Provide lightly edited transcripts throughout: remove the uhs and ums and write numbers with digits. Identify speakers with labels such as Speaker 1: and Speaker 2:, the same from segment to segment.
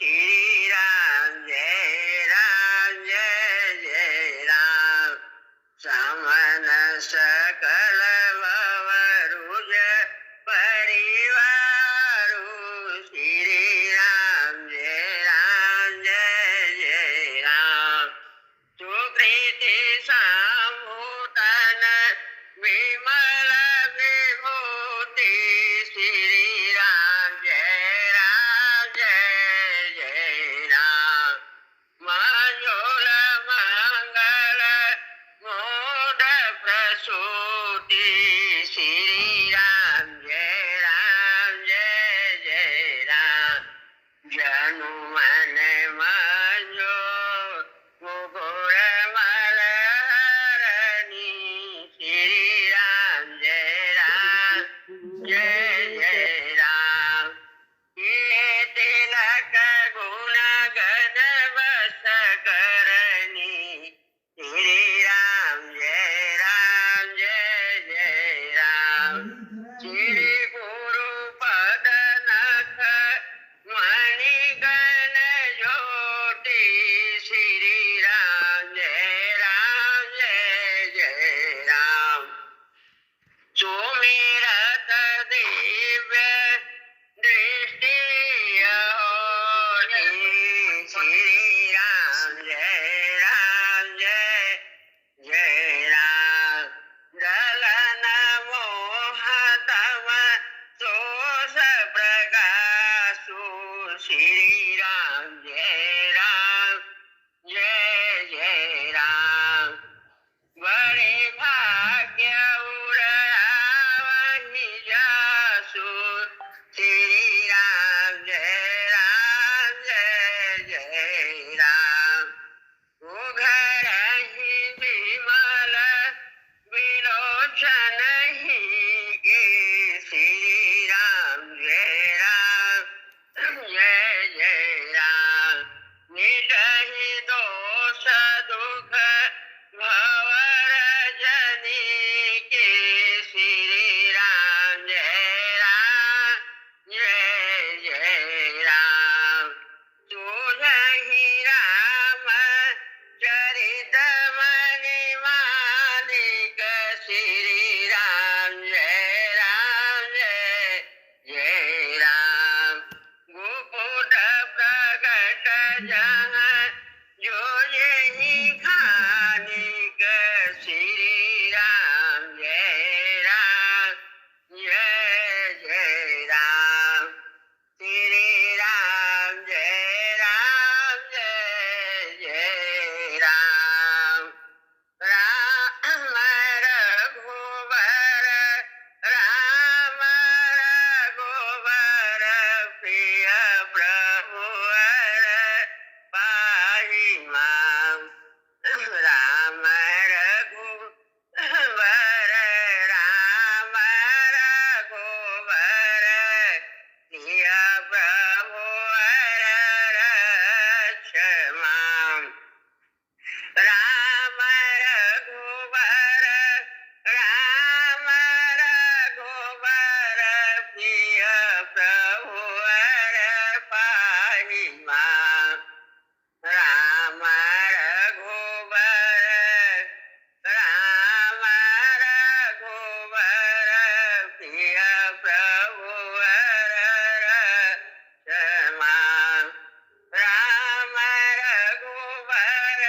Speaker 1: श्री राम जय जय राम। समन सकल भवरुज परिवारु श्री राम जय राम। सुकृति सामूतन विमल विभूति श्री राम जय राम। मंजुल मंगल मोद प्रसूति श्री राम जय राम। जनु मन मंजो मुकुर मलहरणी श्री राम जय राम। ये तिलक गुण गण बस करनी श्री राम जय राम। श्री गुरु पद नख मणि गण ज्योति श्री राम जय राम। सुमिरत दिव्य दृष्टि होती श्री राम जय राम। दलन मोह तम तोष प्रकाशु श्री राम जय राम। बड़े भाग्य उड़ावहि जासु श्री राम जय राम। उघरहि विमल विलोचन ही के श्री राम जय राम। मिटहि दोष दुख भवर जनी के श्री राम जय राम। तुझहि राम चरित मणि मालिक श्री राम जय राम। गुपुट प्रगट जहाँ जो यही खानिक श्री राम जय राम। श्री राम जय राम। राम रघुवर राम रघुवर प्रिय प्रभुवर पाहि मां। राम रघुवर राम रघुवर प्रिय प्रभुवर रक्ष मां। राम रघुवर राम रघुवर प्रिय प्रभुवर पाहि मां। राम रघुवर राम रघुवर प्रिय प्रभुवर रक्ष मां। राम रघुवर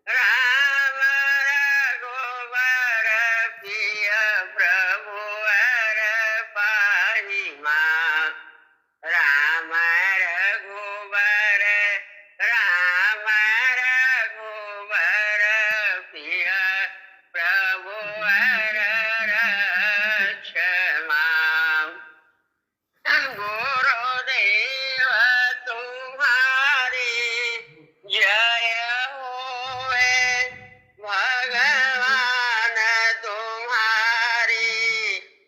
Speaker 1: राम रघुवर प्रिय प्रभुवर पाहि मां। राम रघुवर राम रघुवर प्रिय प्रभुवर रक्ष मां। गुरुदेव तुम्हारी जय होवे, भगवान तुम्हारी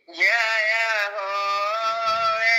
Speaker 1: जय होवे।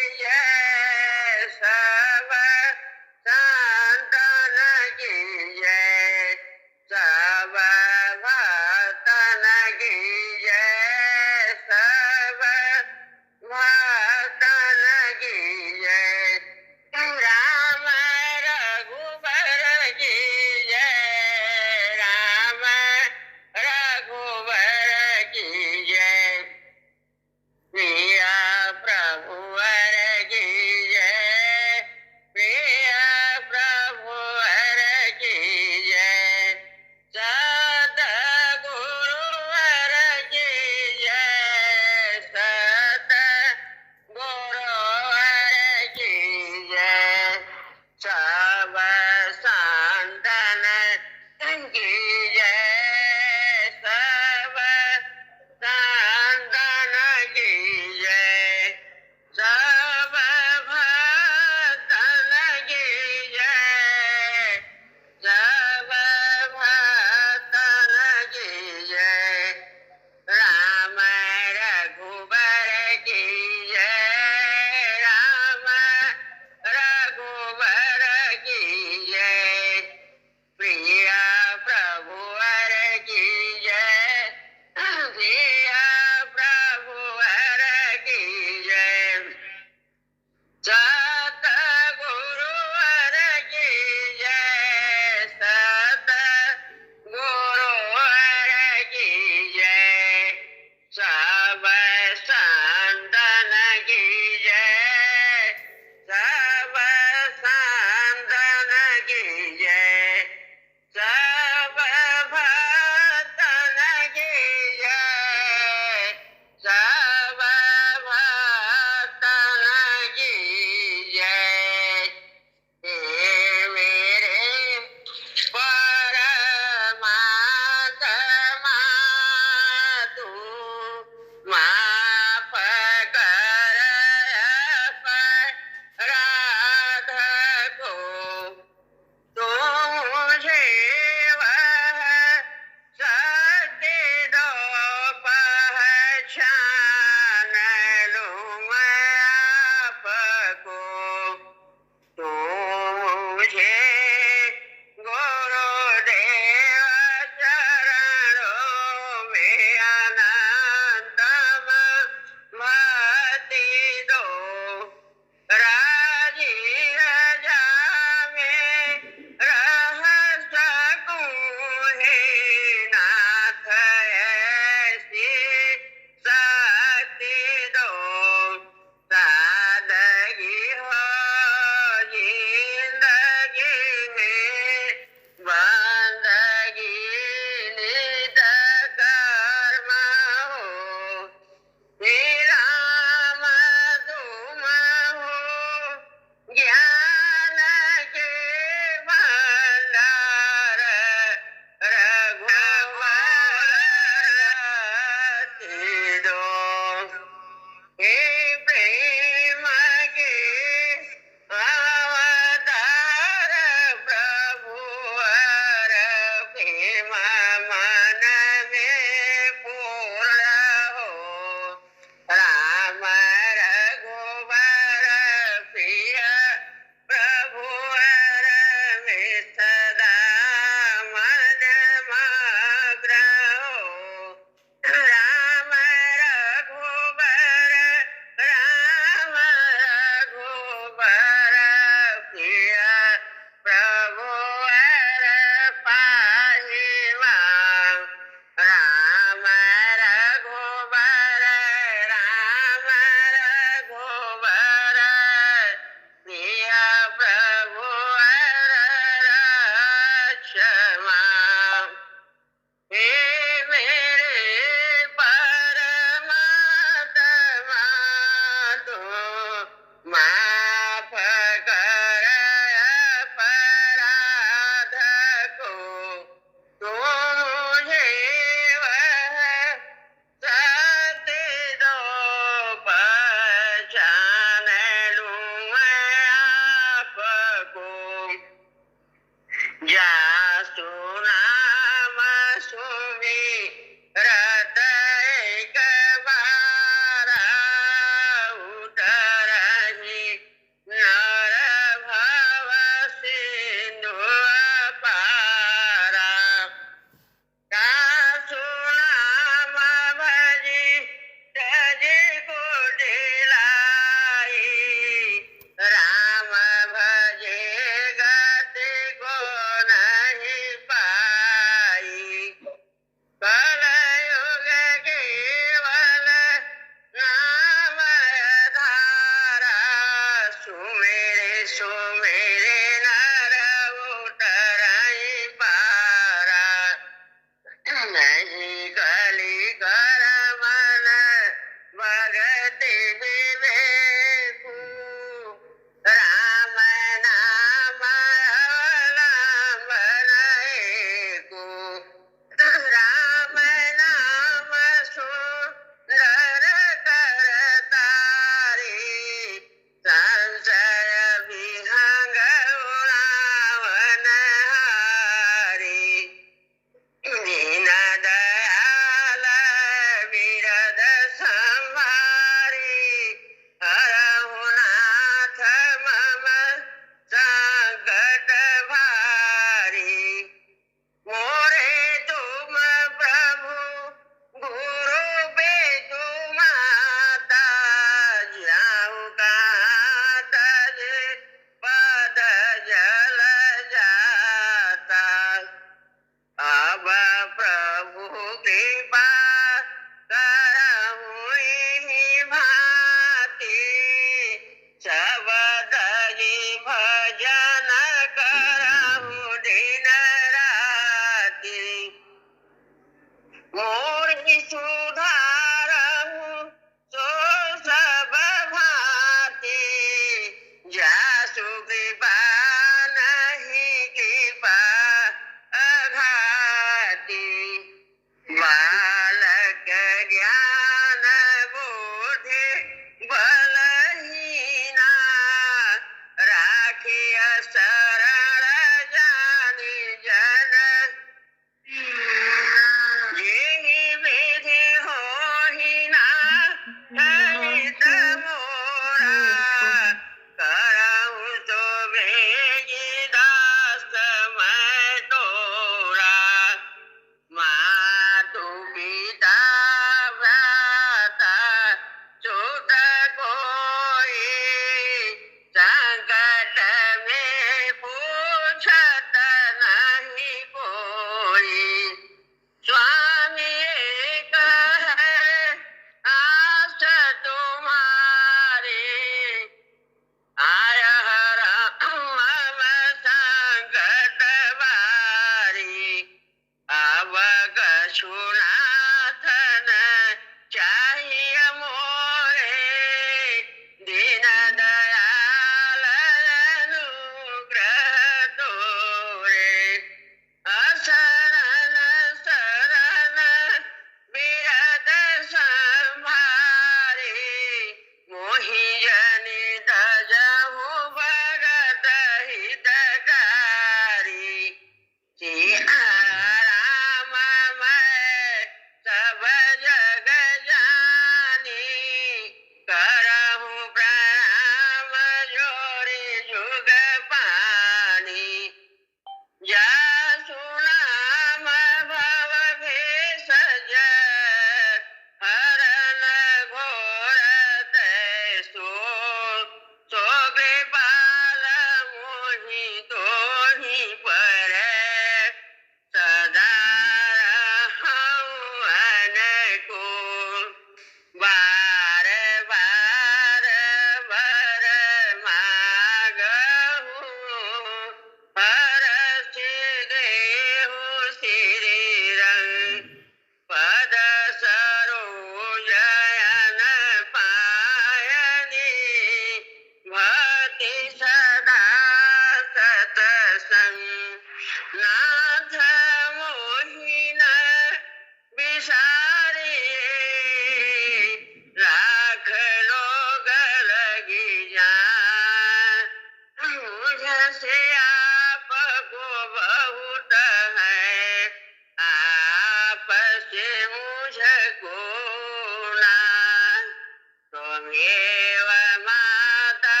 Speaker 1: त्वमेव माता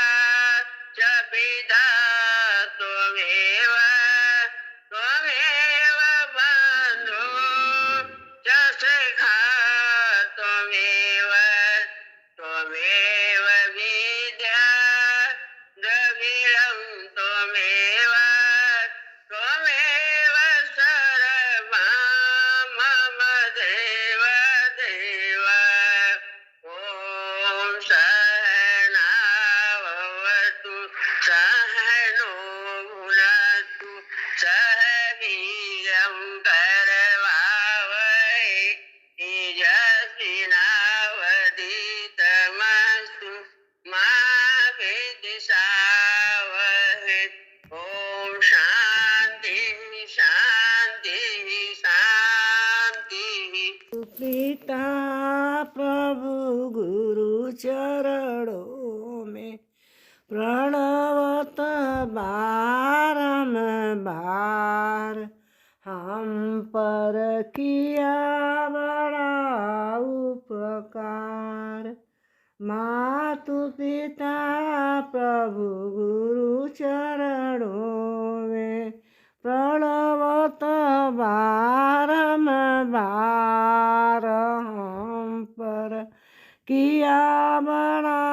Speaker 1: च पिता त्वमेव त्वमेव बन्धु च सखा त्वमेव त्वमेव विद्या द्रविणं त्वमेव त्वमेव सर्वं मम देव देव ॐ सहनावतु सहनो भुनक्तु सह वीर्यं करवावहै तेजस्विनावधीतमस्तु मा विद्विषावहै ॐ शान्तिः शान्तिः शान्तिः।
Speaker 2: पिता प्रभु गुरु चरणों में प्रणवत बारंबार हम पर किया बड़ा उपकार। मातु पिता प्रभु गुरु चरणों में प्रणवत बारंबार हम पर किया बड़ा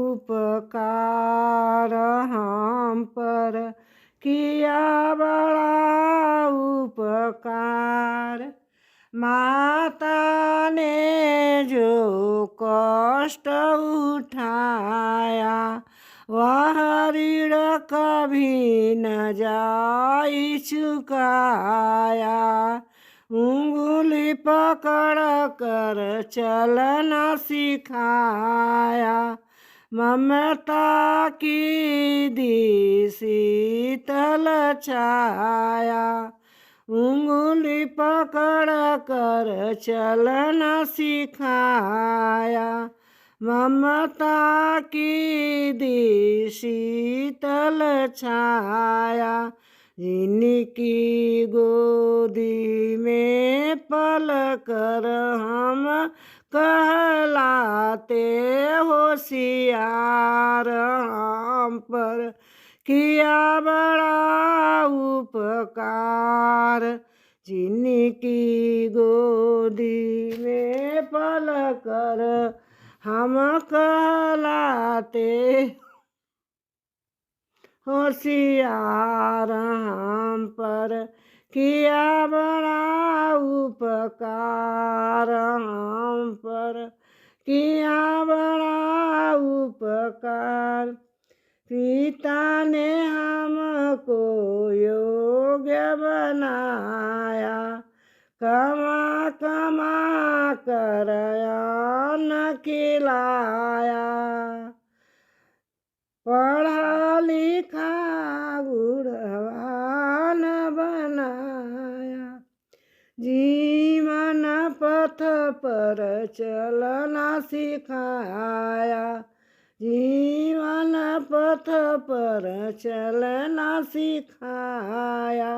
Speaker 2: उपकार। हम पर किया बड़ा उपकार। माता ने जो कष्ट उठाया वह ऋण कभी न जाई चुकाया। उंगली पकड़ कर चलना सिखाया। ममता की दी शीतल छाया। उंगली पकड़ कर चलना सिखाया। ममता की दी शीतल छाया। जिनकी गोदी में पल कर हम कहलाते होशियार। हम पर किया बड़ा उपकार। जिनकी गोदी में पल कर हम कहलाते होशियार। हम पर किया बड़ा उपकार। हम पर किया बड़ा उपकार। पिता ने हमको योग्य बनाया। कमा कमा कर अन्न खिलाया। पढ़ा लिखा गुणवान बनाया। जीवन पथ पर चलना सिखाया। जीवन पथ पर चलना सिखाया।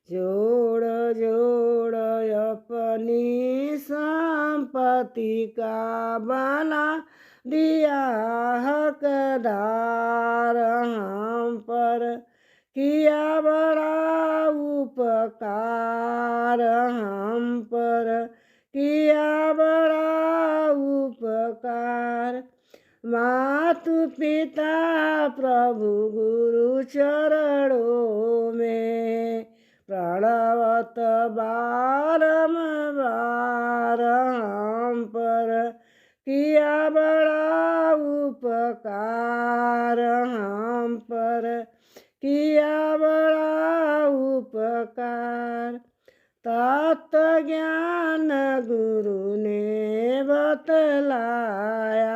Speaker 2: जोड़ जोड़ अपनी संपत्ति का बना दिया हकदार। हम पर किया बड़ा उपकार। हम पर किया बड़ा उपकार। मातु पिता प्रभु गुरु चरणों में प्रणवत बारंबार हम पर किया बड़ा उपकार। हम पर किया बड़ा उपकार। तत्व ज्ञान गुरु ने बतलाया।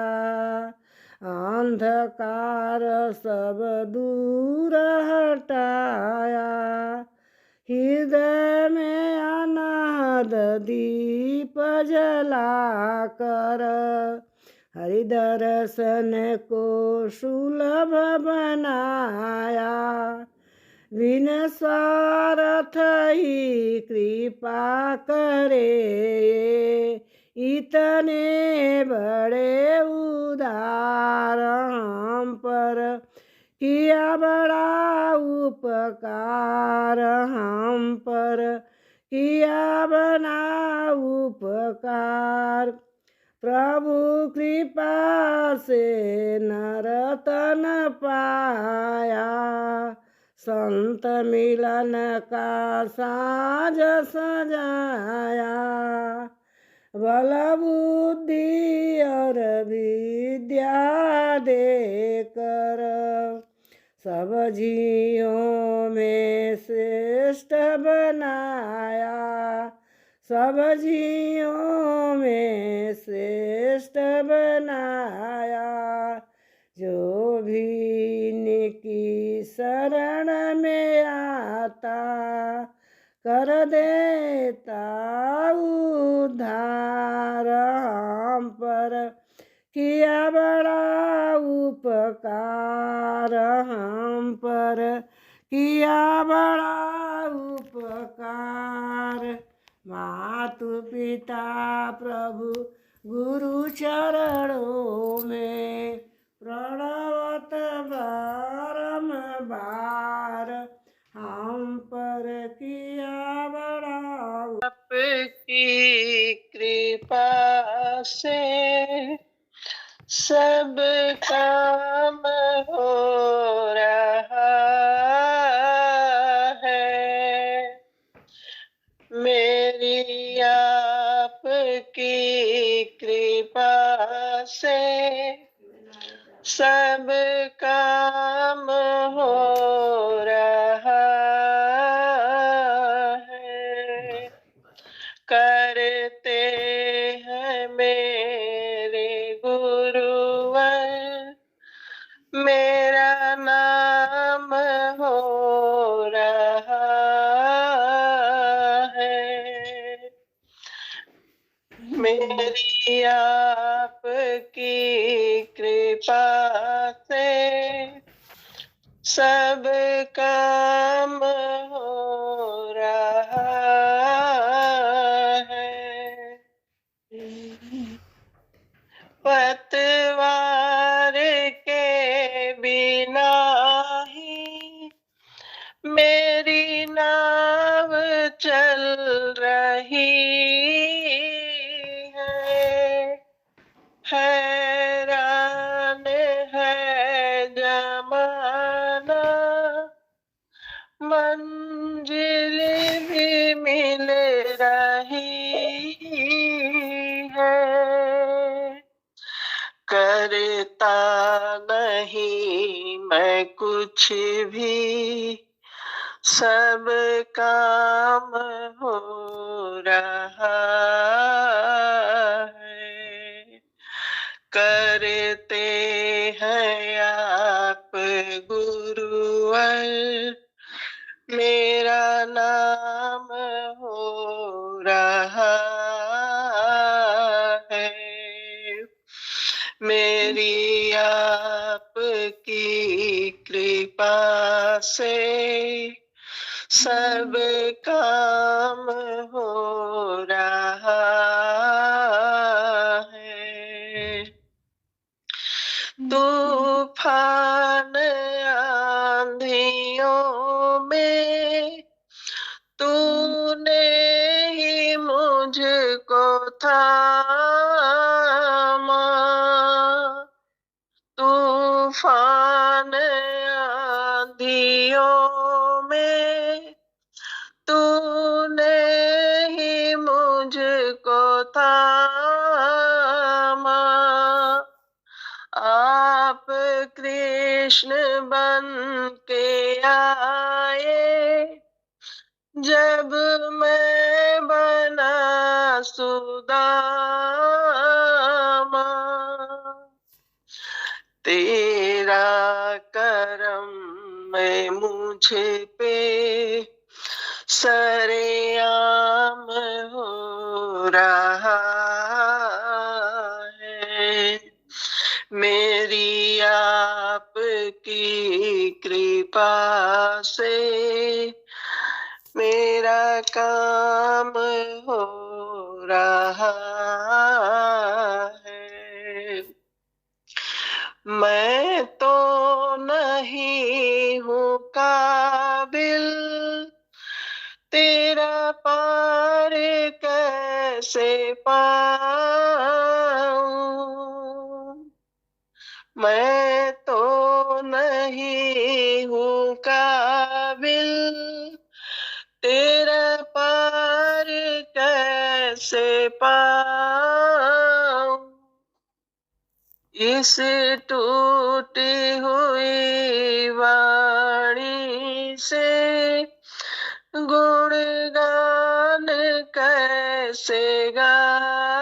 Speaker 2: अंधकार सब दूर हटाया। हृदय में अनाहद दीप जलाकर हरि दर्शन को सुलभ बनाया। बिन स्वार्थ ही कृपा करे इतने बड़े उदार हम पर किया बड़ा उपकार हम पर किया बना उपकार। प्रभु कृपा से नरतन पाया, संत मिलन का साज सजाया। बल बुद्धि और विद्या देकर सब जियों में श्रेष्ठ बनाया, सब जियों में श्रेष्ठ बनाया। जो भी इनकी शरण में आता कर देता उद्धार। हम पर किया बड़ा उपकार हम पर किया बड़ा उपकार। मातु पिता प्रभु गुरु चरणों में प्रणवत बारंबार हम पर किया बड़ा।
Speaker 1: आपकी कृपा से सब काम हो रहा है। मेरी आपकी कृपा से सब काम हो रहा है। करते हैं मेरे गुरुवर, मेरा नाम हो रहा है। मेरी आपकी कृपा से सब काम हो रहा है। पतवार के बिना ही मेरी नाव चल रही है। हैरान है जमाना, मंजिल भी मिल रही है। करता नहीं मैं कुछ भी, सब काम हो रहा है। करते हैं आप गुरुवर, मेरा नाम हो रहा है। मेरी आपकी कृपा से सब काम हो रहा है। तूफान आंधियों में तूने ही मुझको थामा। तूफान आंधियों में तूने ही मुझको थामा। आप कृष्ण बन के आए, जब मैं बना सुदामा। तेरा करम मैं मुझे पे सरेआम हो रहा है। मेरी आपकी कृपा से मेरा काम हो रहा मैं तो नहीं हूँ काबिल, तेरा पार कैसे पाऊं। मैं तो नहीं हूँ काबिल, तेरा पार कैसे पाऊं। इस टूटी हुई वाणी से गुणगान कैसे गाऊं।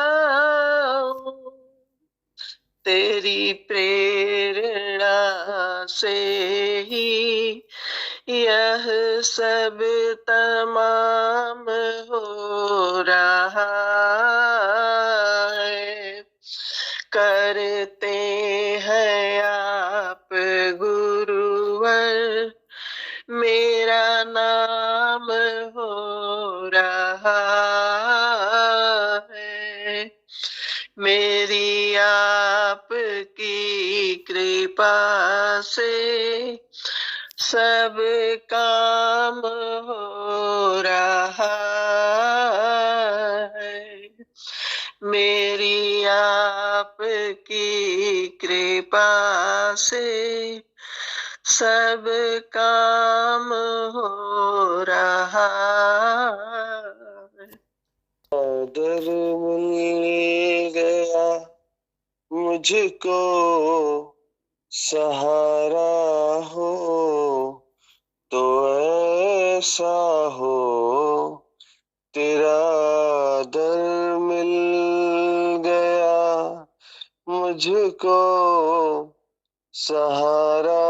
Speaker 1: तेरी प्रेरणा से ही यह सब तमाम हो रहा है। करते हैं आप गुरुवर, मेरा नाम हो रहा है। मेरी आपकी कृपा से सब काम हो रहा है। मेरी आपकी कृपा से सब काम हो रहा है। दर मिल गया मुझको, सहारा हो तो ऐसा हो। तेरा दर मिल गया मुझको, सहारा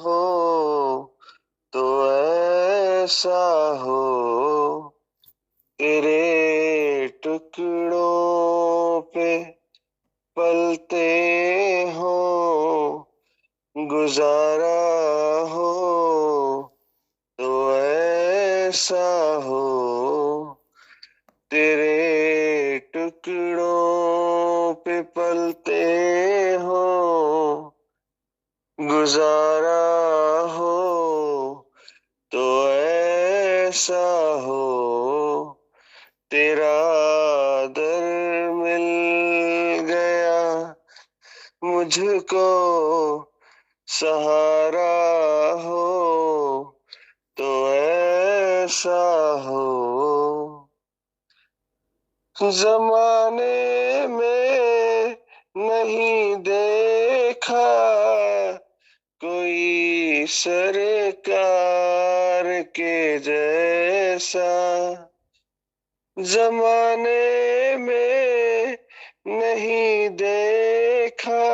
Speaker 1: हो तो ऐसा हो। तेरे टुकड़ों पे पलते हो, गुजारा हो तो ऐसा हो। तेरे टुकड़ों पे पलते हो, गुजारा हो तो ऐसा हो। तेरा दर मिल गया मुझको, सहारा हो तो ऐसा हो। जमाने में नहीं देखा कोई सरकार के जैसा। जमाने में नहीं देखा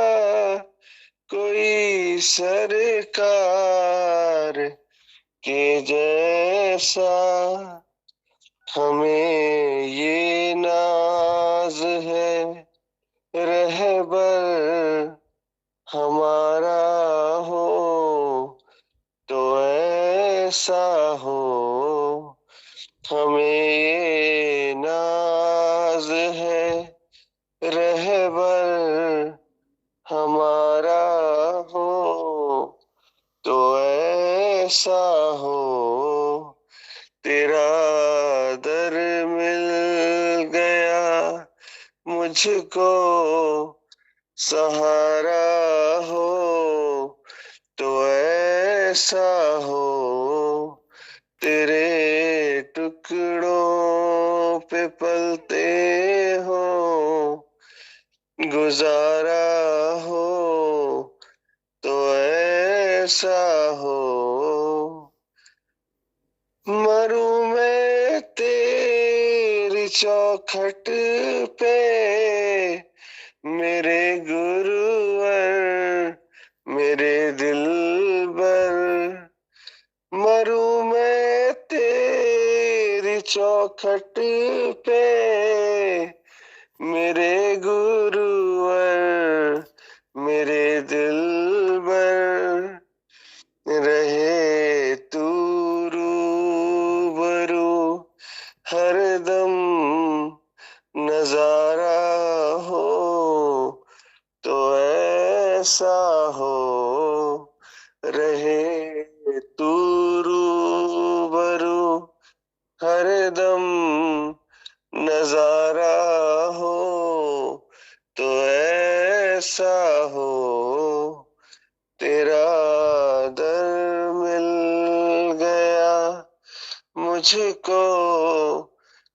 Speaker 1: कोई सरकार के जैसा। हमें ये नाज है रहबर हमारा हो तो ऐसा हो। हमें ये नाज है रहबर हमारा हो तो ऐसा हो। तेरा दर मिल गया मुझको, सहारा हो तो ऐसा हो। तेरे टुकड़ों पे पलते हो, गुजारा हो तो ऐसा हो। मरूं मैं तेरी चौखट पे मेरे गुरुवर, मेरे दिलबर। मरूं मैं तेरी चौखट पे मेरे गुरुवर, मेरे दिलबर। रहे तू रूबरू हरदम, नजारा हो तो ऐसा हो रहे तू रूबरू, हरदम नजारा हो तो ऐसा हो, तेरा दर मिल गया मुझको,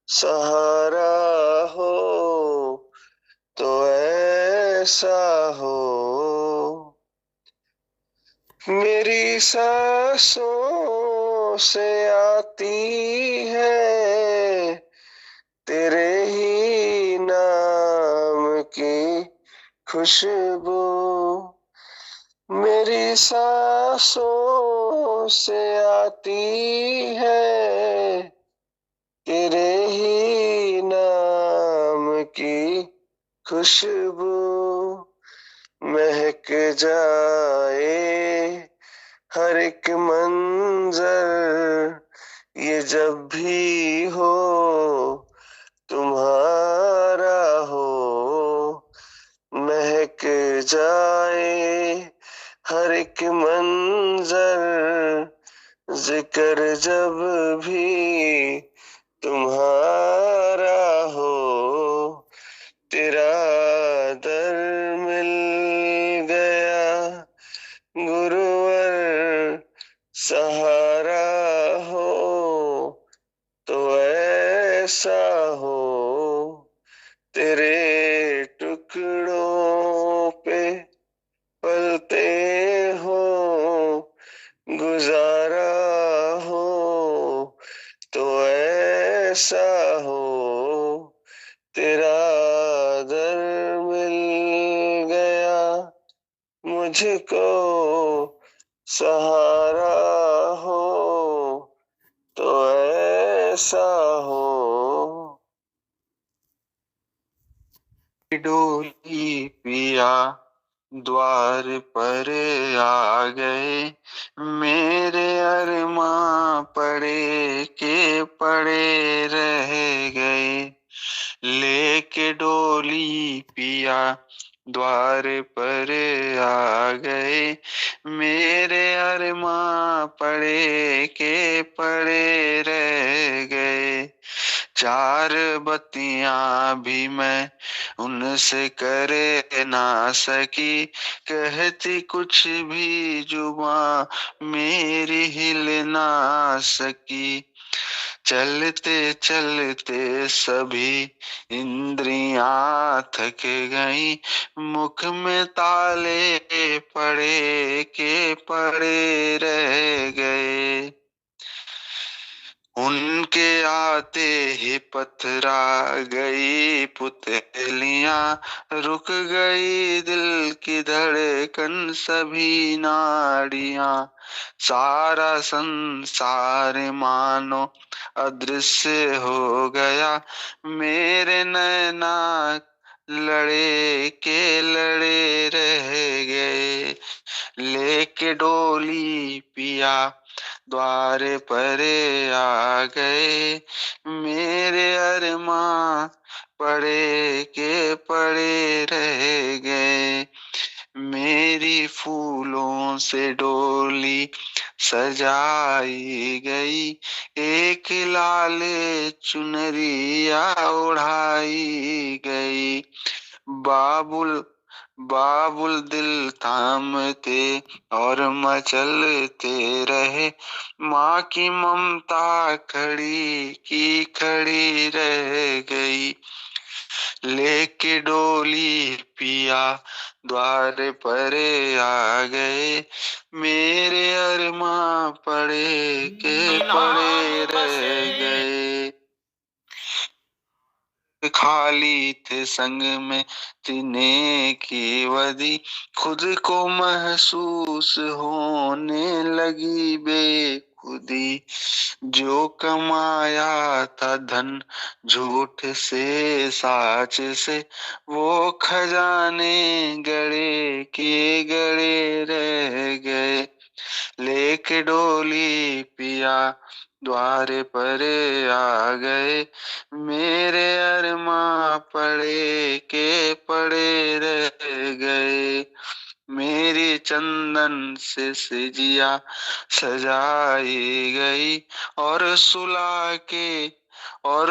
Speaker 1: सहारा हो तो ऐसा हो। मेरी सांसों से आती है तेरे ही नाम की खुशबू, मेरी सांसों से आती है तेरे ही नाम की खुशबू, महक जाए हर एक मंजर ये जब भी हो तुम्हारा हो, महक जाए हर एक मंजर जिक्र जब भी तुम्हारा हो, तेरा दर मिल गया गुरुवर, सहारा हो तो ऐसा हो, तेरे टुकड़ों पे पलते हो गुजारा हो तो ऐसा हो, तेरा दर मिल गया मुझको, सहारा हो तो ऐसा हो।
Speaker 3: डोली पिया द्वार पर आ गए, मेरे अरमां पड़े के पड़े रह गए, लेके डोली पिया द्वार पर आ गए, मेरे अरमां पड़े के पड़े रह गए, चार बत्तियां भी मैं उनसे करे ना सकी, कहती कुछ भी जुबां मेरी हिल ना सकी, चलते चलते सभी इंद्रियां थक गई, मुख में ताले पड़े के पड़े रह गए, उनके आते ही पथरा गई पुतलियां, रुक गई दिल की धड़कन सभी नाड़ियां, सारा संसार मानो अदृश्य हो गया, मेरे नैना लड़े के लड़े रह गए, लेके डोली पिया द्वार परे आ गए, मेरे अरमां पड़े के पड़े रह गए, मेरी फूलों से डोली सजाई गई, एक लाल चुनरिया उड़ाई गई, बाबुल बाबुल दिल थामते और मचलते रहे, माँ की ममता खड़ी की खड़ी रह गई, लेके डोली पिया द्वार परे आ गए, मेरे अरमां पड़े के पड़े रह गए, खाली थे संग में तिने की वदी, खुद को महसूस होने लगी बेखुदी, जो कमाया था धन झूठ से साच से, वो खजाने गड़े के गड़े रह गए, लेके डोली पिया द्वार परे आ गए, मेरे अरमां पड़े के पड़े रह गए, मेरी चंदन से सिजिया सजाई गई, और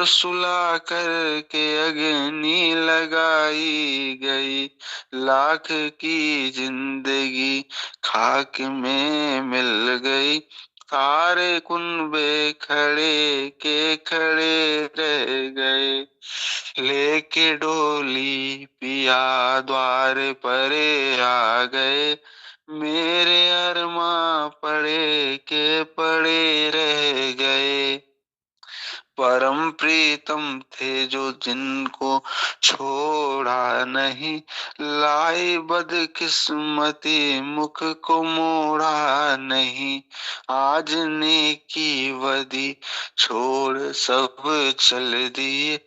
Speaker 3: सुला कर के अग्नि लगाई गई। लाख की जिंदगी खाक में मिल गई, सारे कुनबे खड़े के खड़े रह गए। लेके डोली पिया द्वार परे आ गए, मेरे अरमा पड़े के पड़े रह गए। परम प्रीतम थे जो जिनको छोड़ा नहीं, लाई बदकिस्मती मुख को मोड़ा नहीं। आज नेकी वदी छोड़ सब चल दिए,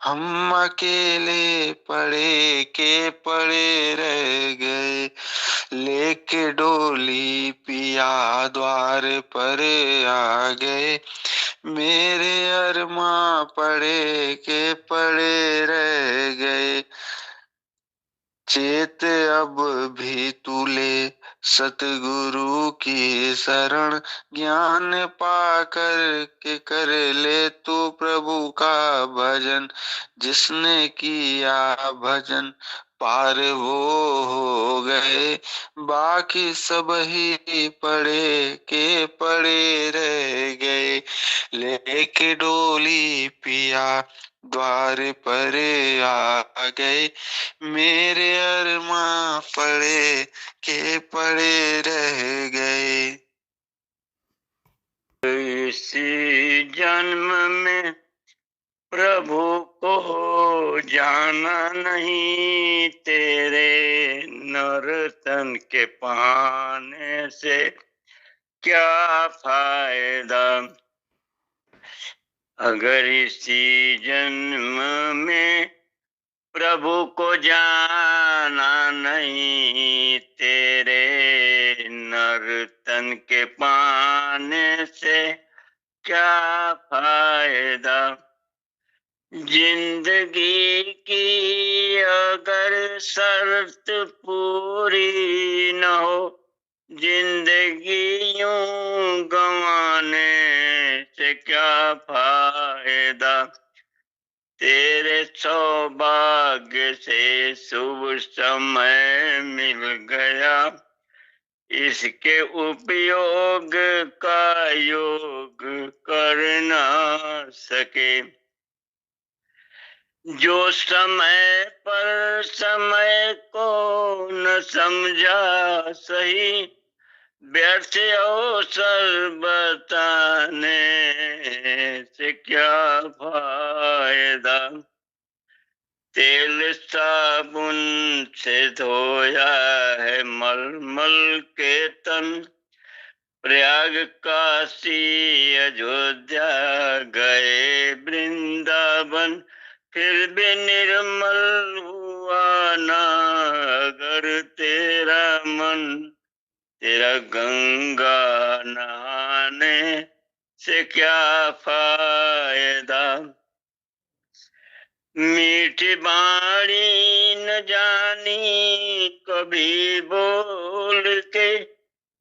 Speaker 3: हम अकेले पड़े के पड़े रह गए। लेके डोली पिया द्वार पर आ गए, मेरे अरमा पड़े के पड़े रह गए। चेत अब भी तू ले सतगुरु की शरण, ज्ञान पाकर के कर ले तू प्रभु का भजन। जिसने किया भजन पार वो हो गए, बाकी सब ही पड़े के पड़े रह गए। लेके डोली पिया द्वार पर आ गए, मेरे अरमा पड़े के पड़े रह गए।
Speaker 4: इसी जन्म में प्रभु को जाना नहीं, तेरे नर्तन के पाने से क्या फायदा। अगर इसी जन्म में प्रभु को जाना नहीं, तेरे नर्तन के पाने से क्या फायदा। जिंदगी की अगर शर्त पूरी न हो, जिंदगी यूं गंवाने से क्या फायदा। तेरे सौभाग्य से शुभ समय मिल गया, इसके उपयोग का योग कर ना सके। जो समय पर समय को न समझा सही, व्यर्थ अवसर बताने से क्या फायदा। तेल साबुन से धोया है मलमल के तन, प्रयाग काशी अयोध्या गए वृंदावन, फिर भी निर्मल हुआ ना अगर तेरा मन। तेरा गंगा नहाने से क्या फायदा। मीठी बाणी न जानी कभी बोल के,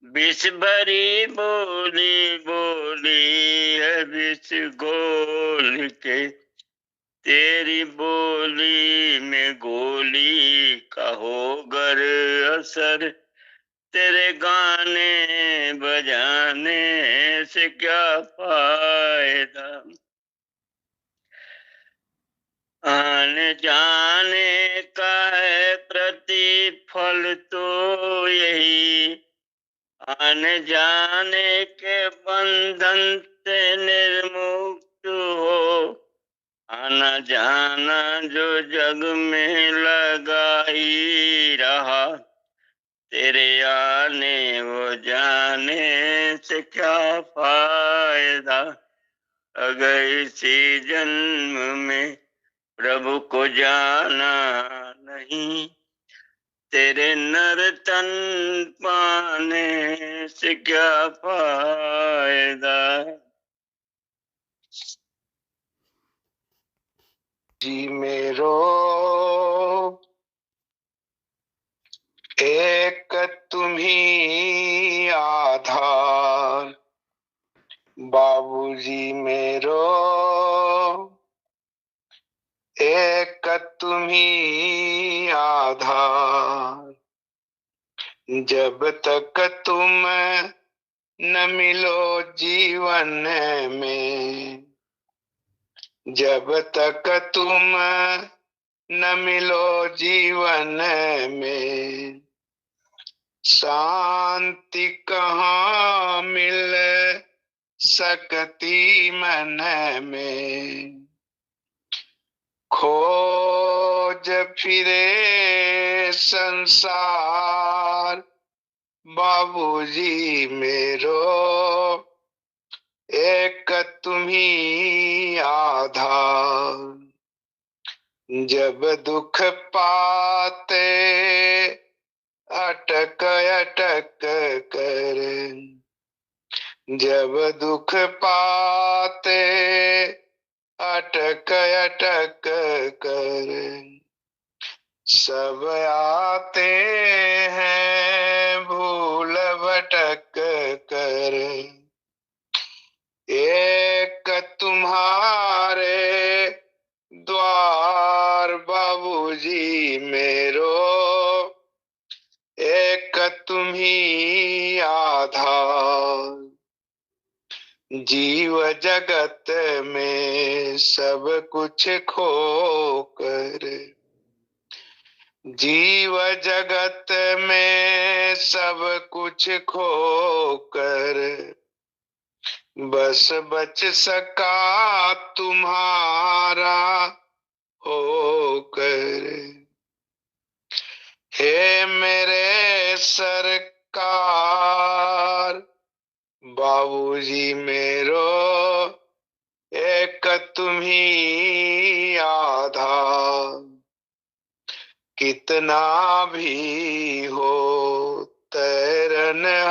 Speaker 4: विष भरी बोली बोली है विष घोल के। तेरी बोली में गोली का होगर असर, तेरे गाने बजाने से क्या फायदा। आने जाने का है प्रतिफल तो यही, आने जाने के बंधन से निर्मुक्त हो। आना जाना जो जग में लगा ही रहा, तेरे आने वो जाने से क्या फायदा। अगर इसी जन्म में प्रभु को जाना नहीं, तेरे नर्तन पाने से क्या फायदा।
Speaker 1: जी मेरो
Speaker 3: एक तुम्ही आधार बाबूजी मेरो, एक तुम्ही आधार। जब तक तुम न मिलो जीवन में, जब तक तुम न मिलो जीवन में, शांति कहाँ मिल सकती मन में। खोज फिरे संसार बाबूजी मेरो, एक तुम्ही आधार। जब दुख पाते अटक अटक कर, जब दुख पाते अटक अटक कर, सब आते हैं भूल भटक कर। एक तुम्हारे द्वार बाबूजी मेरो, एक तुम्ही आधार। जीव जगत में सब कुछ खो कर, जीव जगत में सब कुछ खो कर, बस बच सका तुम्हारा होकर। हे मेरे सरकार बाबूजी मेरो, एक तुम्ही आधार। कितना भी हो तैरनहारा,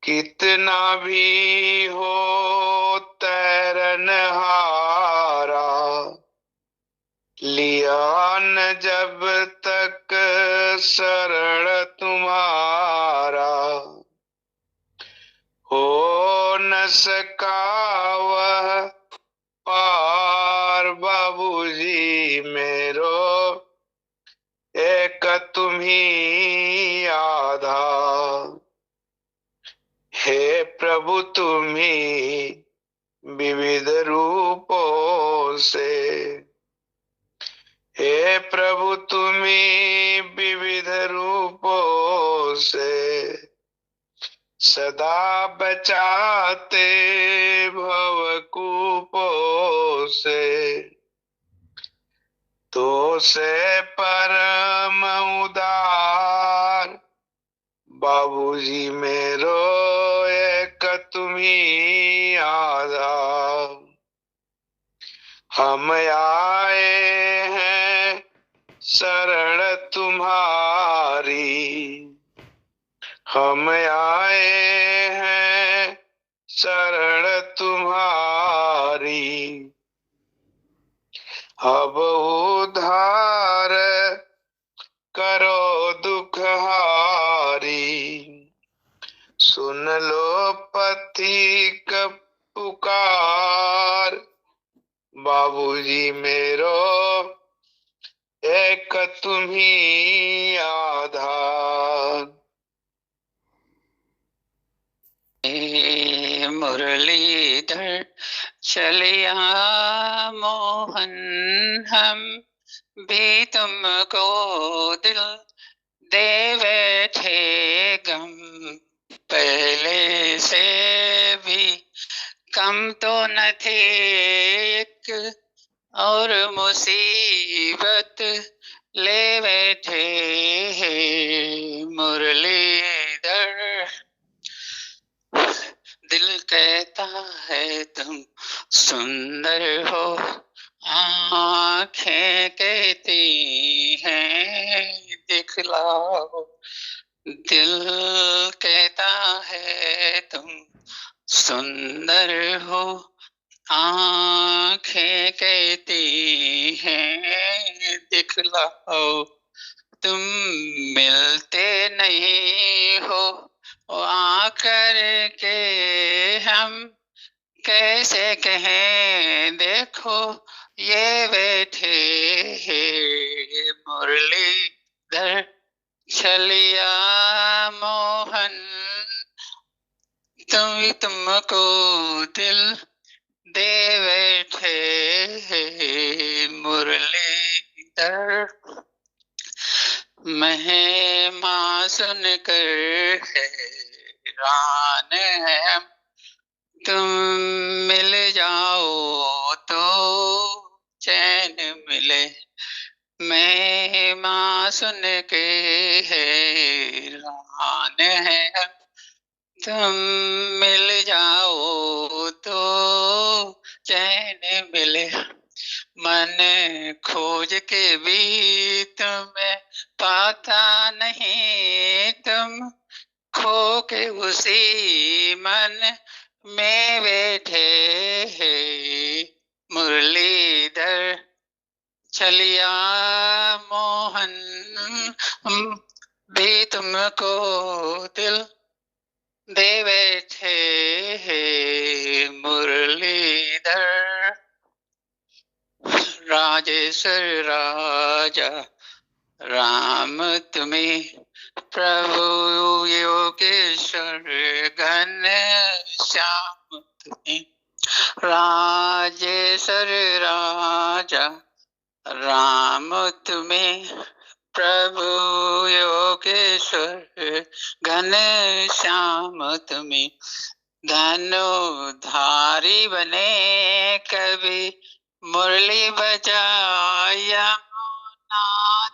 Speaker 3: कितना भी हो तैरनहारा, लिया न जब तक शरण तुम्हारा, हो न सका वह पार बाबूजी मेरो, एक तुम्ही आधार। हे प्रभु तुम्ही विविध रूपों से, हे प्रभु तुम्ही विविध रूपों से, सदा बचाते भवकूपों से। तो से परम उदार बाबूजी मेरो, एक तुम्ही आधार। हम आए हैं शरण तुम्हारी, हम आए हैं शरण तुम्हारी। अब उद्धार करो दुखहारी, सुन लो पथिक पुकार बाबूजी मेरो, एक तुम्ही आधार।
Speaker 5: मुरलीधर चलिया मोहन, हम भी तुमको दिल दे बैठे गम। पहले से भी कम तो न थे एक और मुसीबत ले बैठे हैं मुरलीधर। दिल कहता है तुम सुंदर हो, आँखें कहती हैं दिखलाओ। दिल कहता है तुम सुंदर हो, आँखें कहती हैं दिखलाओ। तुम मिलते नहीं हो आकर के हम कैसे कहें देखो ये बैठे मुरलीधर छलिया मोहन। तुमको दिल दे बैठे मुरलीधर। महिमा सुन कर हैरान है तुम मिल जाओ तो चैन मिले। महिमा सुन के हैरान है तुम मिल जाओ तो चैन मिले। मन खोज के भी तुम्हें पाता नहीं तुम खो के उसी मन में बैठे मुरलीधर छलिया मोहन। भी तुमको दिल दे बैठे मुरलीधर। राजेश्वर राजा राम तुम्हें प्रभु योगेश्वर घन श्याम तुम्हें। राजेश्वर राजा राम तुम्हें प्रभु योगेश्वर घन श्याम तुम्हें। धनुधारी बने कभी मुरली बजाया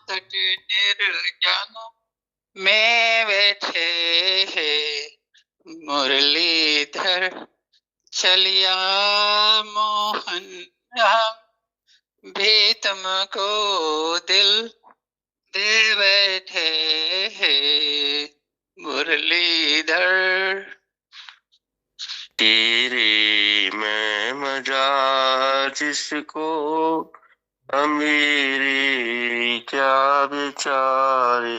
Speaker 5: तट निर्जन में बैठे मुरलीधर छलिया मोहन। हम भी तुमको दिल दे बैठे मुरलीधर।
Speaker 1: तेरे में मजा जिसको अमीरी क्या बेचारी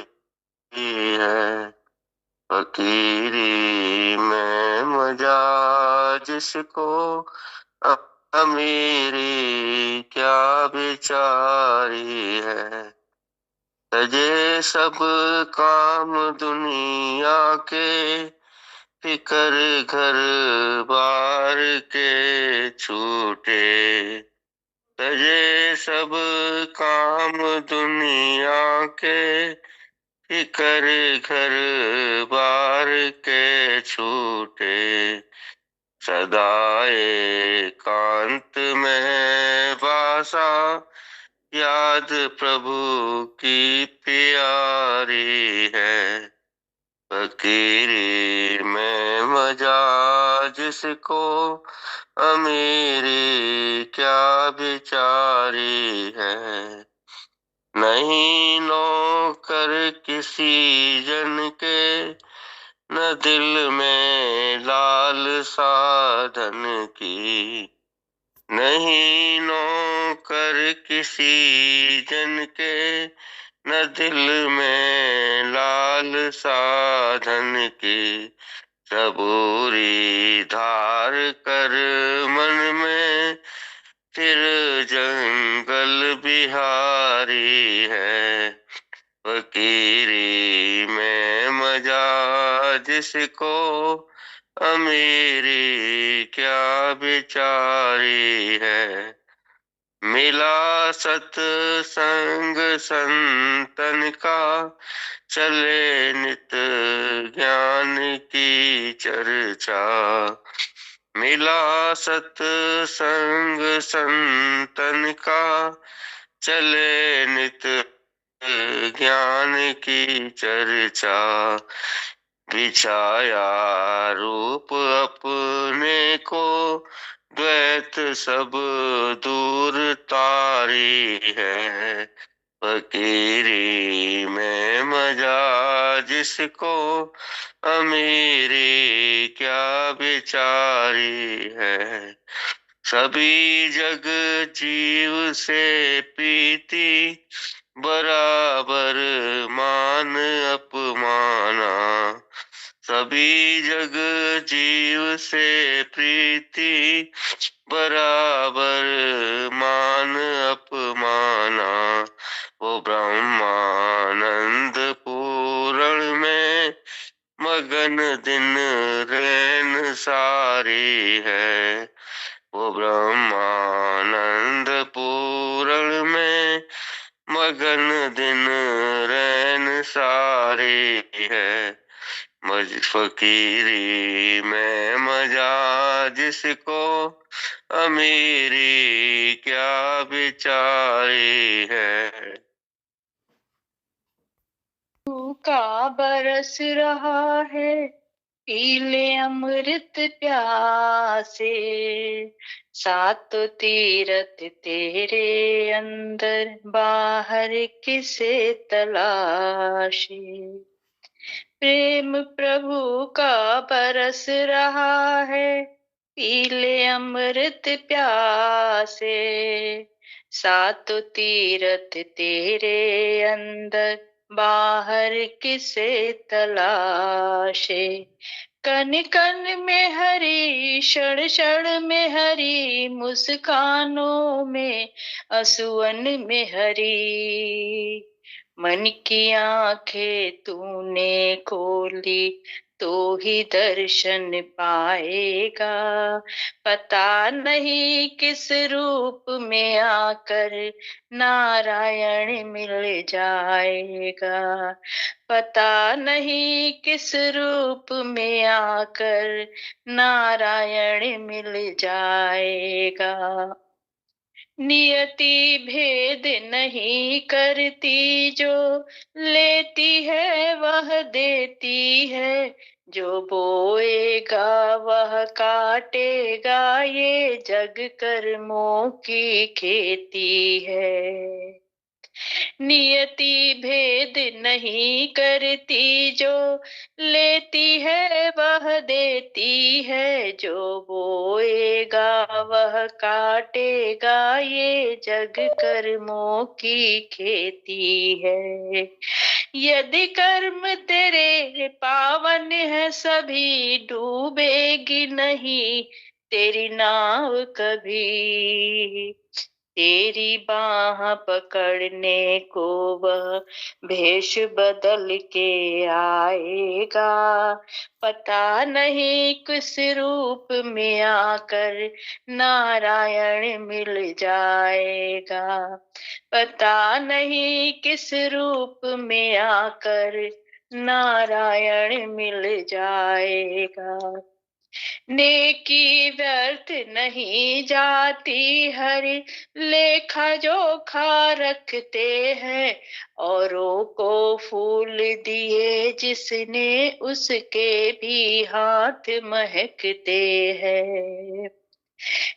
Speaker 1: है। फकीरी में मजा जिसको अमीरी क्या बेचारी है। सजे सब काम दुनिया के फिकर घर बार के छूटे। सजे सब काम दुनिया के फिकर घर बार के छूटे। सदा एकांत में वासा याद प्रभु की प्यारी है। फकीरी में मजा जिसको अमीरी क्या बेचारी है। नहीं नौकर किसी जन के न दिल में लाल साधन की। नहीं नौकर किसी जन के न दिल में लाल साधन की। सबूरी धार कर मन में फिर जंगल बिहारी है। फकीरी में मजा जिसको अमीरी क्या बेचारी है। मिला सत्संग संतन का चले नित ज्ञान की चर्चा। मिला सत्संग संतन का चले नित ज्ञान की चर्चा। बिछाया रूप अपने को द्वैत सब दूर तारी है। फकीरी में मजा जिसको अमीरी क्या बेचारी है। सभी जग जीव से प्रीति बराबर मान अपमाना। सभी जग जीव से प्रीति बराबर मान अपमाना। वो ब्रह्मानंद पूरण में मगन दिन रैन सारी है। वो ब्रह्मानंद पूरण में मगन दिन रैन सारी है। मज फकीरी में मजा जिसको अमीरी क्या बिचारी है।
Speaker 6: का बरस रहा है पीले अमृत प्यासे। सात तीरथ तेरे अंदर बाहर किसे तलाशे। प्रेम प्रभु का बरस रहा है पीले अमृत प्यासे। सात तीरथ तेरे अंदर बाहर किसे तलाशे। कण कण में हरी क्षण क्षण में हरी मुस्कानों में असुवन में हरी। मन की आंखें तूने खोली तो ही दर्शन पाएगा। पता नहीं किस रूप में आकर नारायण मिल जाएगा। पता नहीं किस रूप में आकर नारायण मिल जाएगा। नियति भेद नहीं करती जो लेती है वह देती है। जो बोएगा वह काटेगा ये जग कर्मों की खेती है। नियति भेद नहीं करती जो लेती है वह देती है। जो बोएगा वह काटेगा ये जग कर्मों की खेती है। यदि कर्म तेरे पावन है सभी डूबेगी नहीं तेरी नाव कभी। तेरी बाह पकड़ने को वह भेष बदल के आएगा। पता नहीं किस रूप में आकर नारायण मिल जाएगा। पता नहीं किस रूप में आकर नारायण मिल जाएगा। नेकी व्यर्थ नहीं जाती हरि लेखा जोखा रखते हैं। औरों को फूल दिए जिसने उसके भी हाथ महकते हैं।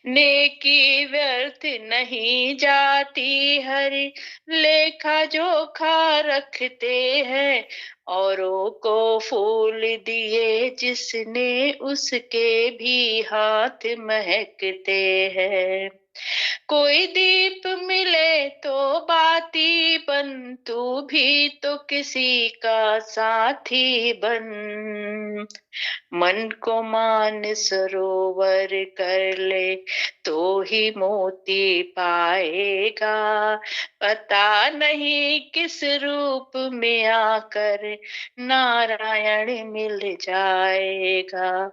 Speaker 6: नेकी व्यर्थ नहीं जाती हरि लेखा जोखा रखते हैं। औरों को फूल दिए जिसने उसके भी हाथ महकते हैं। कोई दीप मिले तो बाती बन तू भी तो किसी का साथी बन। मन को मान सरोवर कर ले तो ही मोती पाएगा। पता नहीं किस रूप में आकर नारायण मिल जाएगा।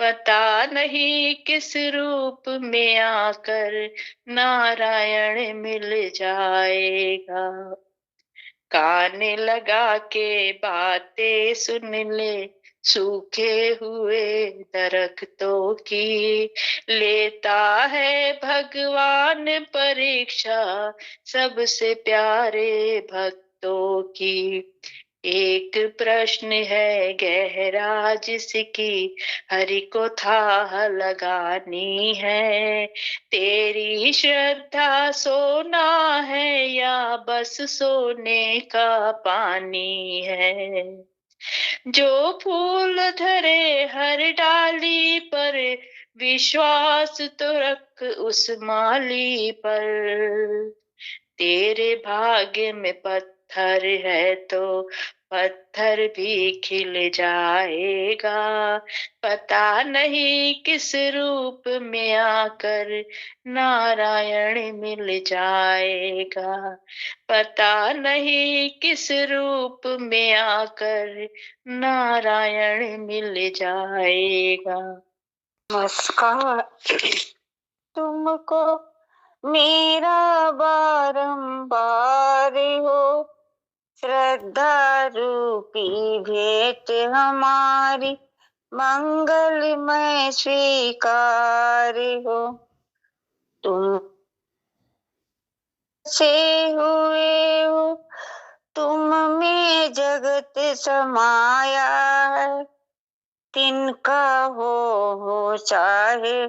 Speaker 6: पता नहीं किस रूप में आकर नारायण मिल जाएगा। कान लगा के बातें सुन ले सूखे हुए दरख्तों की। लेता है भगवान परीक्षा सबसे प्यारे भक्तों की। एक प्रश्न है गहरा जिसकी हरि को था लगानी है। तेरी श्रद्धा सोना है या बस सोने का पानी है। जो फूल धरे हर डाली पर विश्वास तो रख उस माली पर। तेरे भाग्य में पत्थर है तो पत्थर भी खिल जाएगा। पता नहीं किस रूप में आकर नारायण मिल जाएगा। पता नहीं किस रूप में आकर नारायण मिल जाएगा। नमस्कार तुमको मेरा बारंबार हो, श्रद्धा रूपी भेंट हमारी मंगलमय स्वीकार हो। तुम से हुए हो, तुम में जगत समाया है। तिनका हो चाहे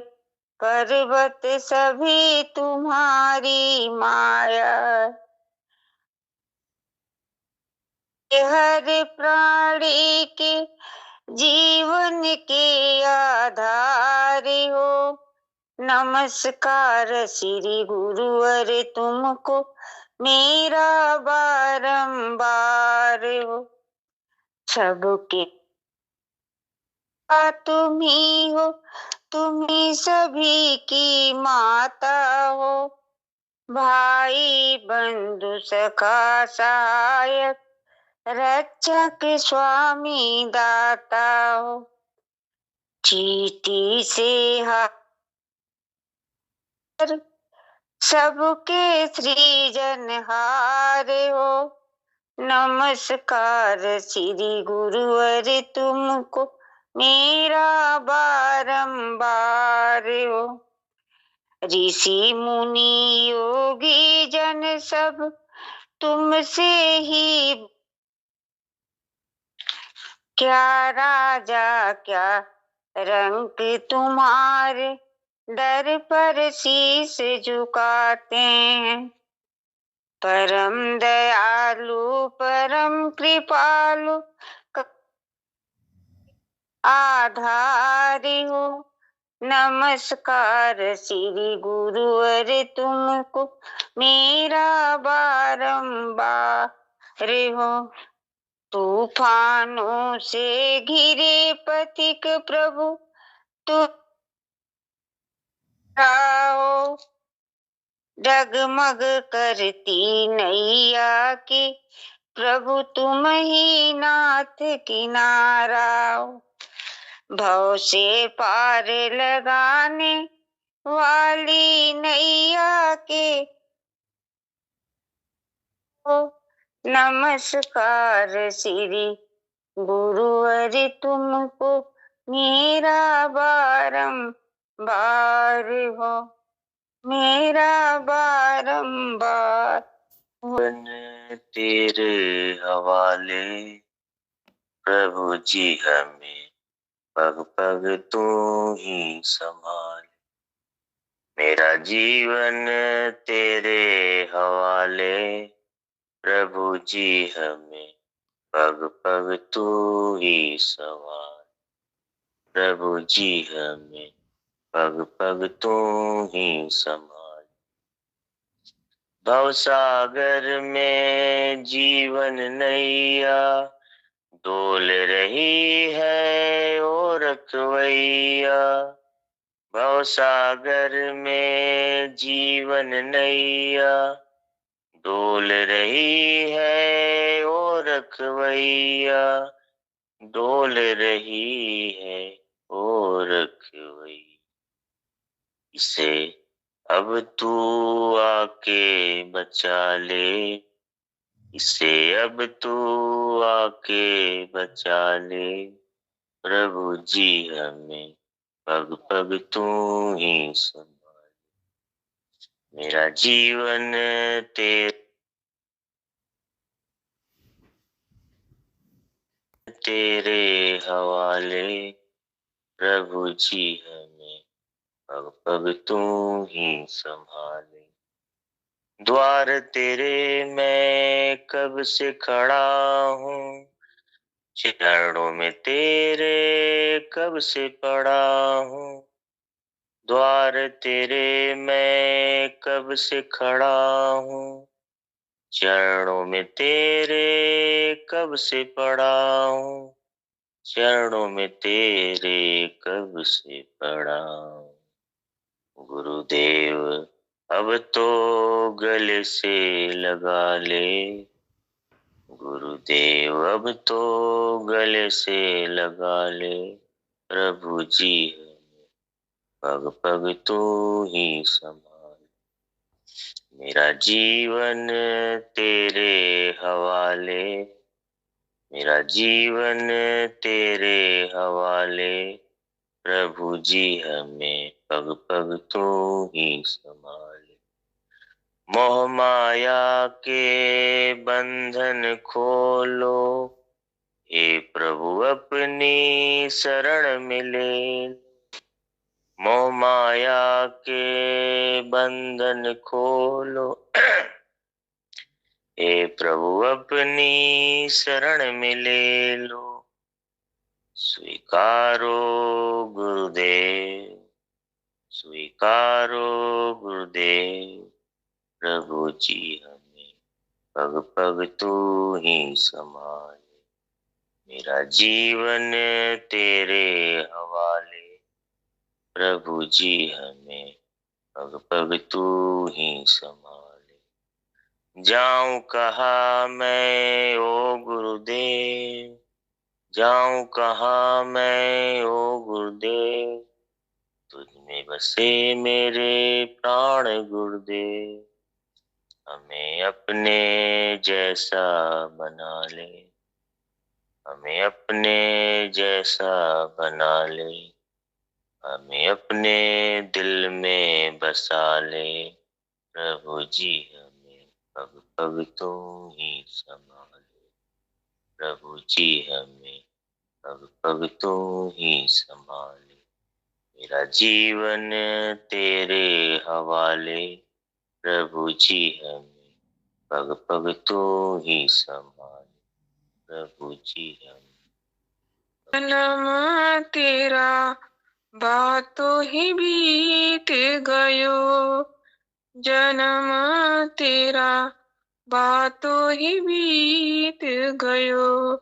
Speaker 6: पर्वत सभी तुम्हारी माया। हर प्राणी के जीवन के आधार हो। नमस्कार श्री गुरुवर तुमको मेरा बारंबार हो। सबके तुम ही हो, तुम ही सभी की माता हो। भाई बंधु सखा सहायक रक्षक स्वामी दाता हो। चीटी से हार सबके सृजनहार हो। नमस्कार श्री गुरुवर तुमको मेरा बारंबार हो। ऋषि मुनि योगी जन सब तुमसे ही, क्या राजा क्या रंक तुम्हारे दर पर शीश झुकाते हैं। परम दयालु परम कृपालु आधार हो। नमस्कार श्री गुरुवर तुमको मेरा बारंबार हो। तूफानों से घिरे पथिक प्रभु तुम आओ। डगमग करती नैया की प्रभु तुम ही नाथ किनारा। भव से पार लगाने वाली नैया के नमस्कार श्री गुरुवर तुमको मेरा बारंबार हो। मेरा बारंबार
Speaker 4: तेरे हवाले प्रभु जी हमें पग पग तू ही संभाल। मेरा जीवन तेरे हवाले प्रभु जी हमें पग पग तू ही संभाल। प्रभु जी हमें पग पग तू ही संभाल। भवसागर में जीवन नैया डोल रही है ओ रखवैया। भवसागर में जीवन नैया डोल रही है ओ रखवैया। डोल रही है ओ रखवैया। इसे अब तू आके बचा ले। इसे अब तू आके बचा ले। प्रभु जी हमें पग पग तू ही संभाल। मेरा जीवन तेरे हवाले प्रभु जी हमें पग पग तू ही संभाले। द्वार तेरे मैं कब से खड़ा हूँ। चरणों में तेरे कब से पड़ा हूँ। द्वार तेरे मैं कब से खड़ा हूँ, चरणों में तेरे कब से पड़ा हूँ, चरणों में तेरे कब से पड़ा हूँ। गुरुदेव अब तो गले से लगा ले, गुरुदेव अब तो गले से लगा ले, प्रभु जी पग पग तू ही संभाल। मेरा जीवन तेरे हवाले, मेरा जीवन तेरे हवाले, प्रभु जी हमें पग पग तू ही संभाले। मोह माया के बंधन खोलो, हे प्रभु अपनी शरण मिले। मोह माया के बंधन खोलो, हे प्रभु अपनी शरण में ले लो। स्वीकारो गुरुदेव, स्वीकारो गुरुदेव, प्रभु जी हमें पग पग तू ही संभाले। मेरा जीवन तेरे हवाले, प्रभु जी हमें पग पग तू ही संभाले। जाऊं कहाँ मैं ओ गुरुदेव, जाऊं कहाँ मैं ओ गुरुदेव, तुझ में बसे मेरे प्राण गुरुदेव। हमें अपने जैसा बना ले, हमें अपने जैसा बना ले, हमें अपने दिल में बसा ले, प्रभु जी हमें पग पग तू ही संभाले, प्रभु जी हमें पग पग तू ही संभाले। मेरा जीवन तेरे हवाले, प्रभु जी हमें पग पग तू ही संभाले, प्रभु जी हमें।
Speaker 7: जन्म तेरा बातों ही बीत गयो, जन्म तेरा बातों ही बीत गयो।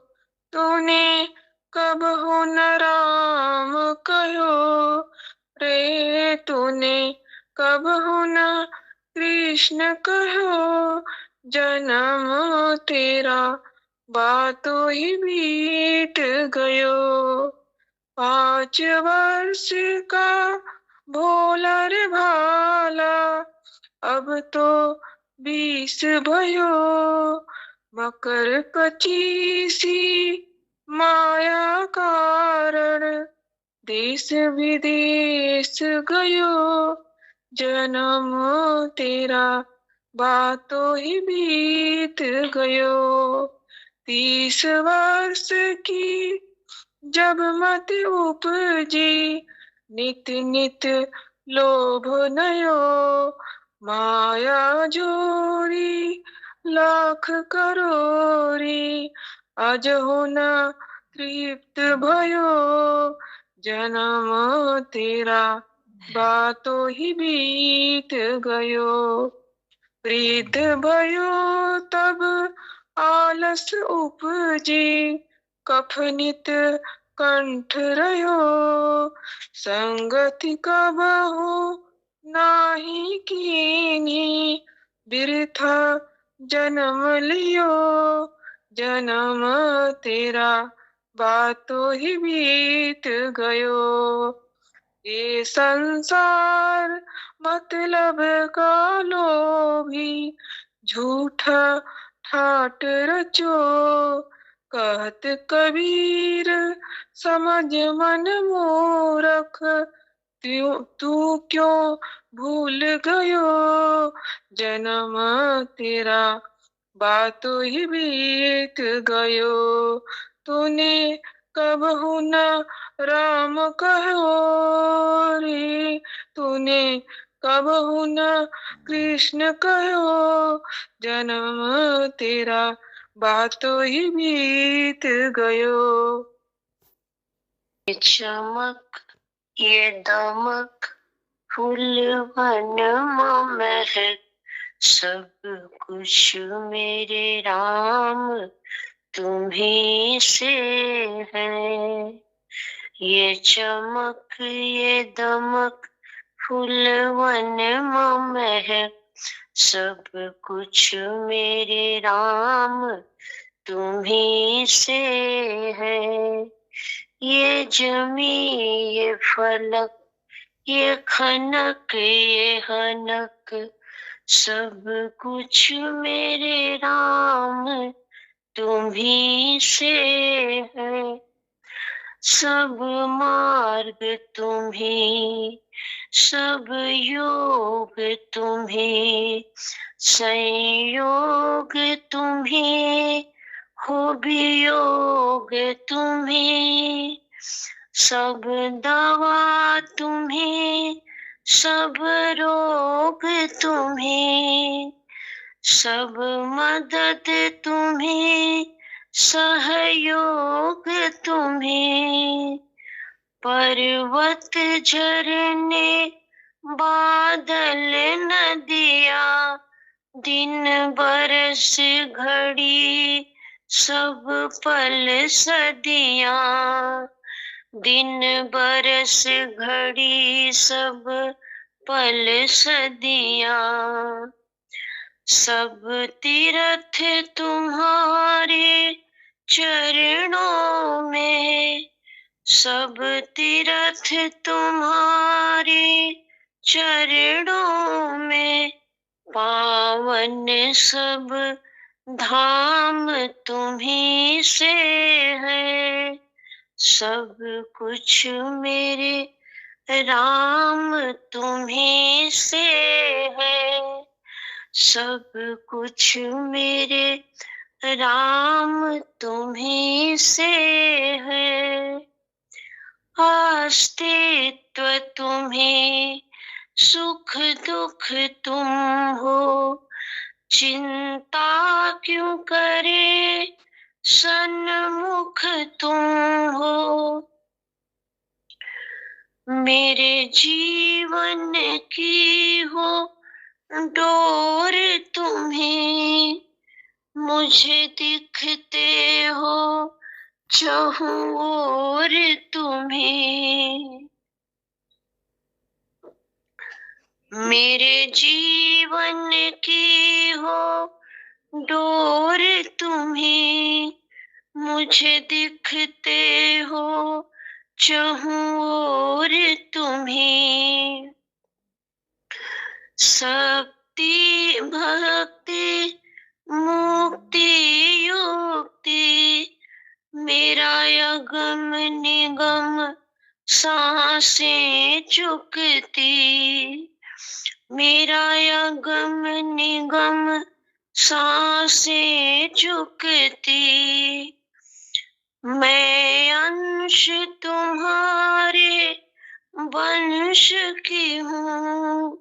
Speaker 7: तूने कब हो न राम कहो रे, तूने कब हो न कृष्ण कहो। जन्म तेरा बातों ही बीत गयो। 5 वर्ष का भोला रे भाला, अब तो 20 भयो। मकर 25 माया कारण देश विदेश गयो। जन्म तेरा बातों ही बीत गयो। 30 वर्ष की जब मत उपजी, नित नित लोभ नयो। माया जोरी लाख करोरी, आज हो न तृप्त भयो। जन्म तेरा बातों ही बीत गयो। वृद्ध भयो तब आलस उपजी, कफनित कंठ रहो। संगति कबहु नाही कीन्ही, बिरथा जन्म लियो। जन्म तेरा बातों ही बीत गयो। ये संसार मतलब का लोभी, झूठा ठाट रचो। कहत कबीर समझ मन मूरख, तू क्यों भूल गयो। जन्म तेरा बातों ही बीत गयो। तूने कबहु न राम कहो रे, तूने कबहु न कृष्ण कहो। जन्म तेरा बातों ही बीत गयो।
Speaker 6: ये चमक ये दमक फूल वन महक सब कुछ मेरे राम तुम्ही से है। ये चमक ये दमक फूल वन महक सब कुछ मेरे राम तुम्ही से है। ये जमी ये फलक ये खनक ये हनक सब कुछ मेरे राम तुम्ही से है। सब मार्ग तुम्ही सब योग तुम्ही संयोग तुम्ही हो वियोग तुम्ही सब दवा तुम्ही सब रोग तुम्ही सब मदद तुम्ही सहयोग तुम्ही पर्वत झरने बादल नदिया दिन बरस घड़ी सब पल सदिया दिन बरस घड़ी सब पल सदिया सब तीर्थ तुम्हारे चरणों में सब तीर्थ तुम्हारे चरणों में पावन सब धाम तुम्ही से है। सब कुछ मेरे राम तुम्ही से है। सब कुछ मेरे राम तुम्ही से है। अस्तित्व तुम्हें सुख दुख तुम हो चिंता क्यों करे सन्मुख तुम हो। मेरे जीवन की हो डोर तुम्हें मुझे दिखते हो चहुं ओर तुम्हें। मेरे जीवन की हो डोर तुम्हें मुझे दिखते हो चहुं ओर तुम्हें। शक्ति भक्ति मुक्ति युक्ति मेरा यगम निगम सांसें चुकती मेरा यगम निगम सांसें चुकती। मैं अंश तुम्हारे वंश की हूँ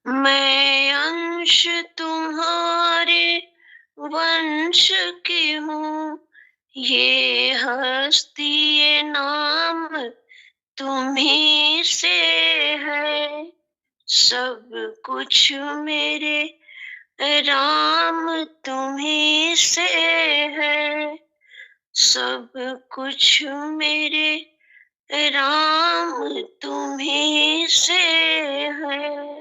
Speaker 6: मैं अंश तुम्हारे वंश की हूँ। ये हस्ती ये नाम तुम्ही से है। सब कुछ मेरे राम तुम्ही से है। सब कुछ मेरे राम तुम्ही से है।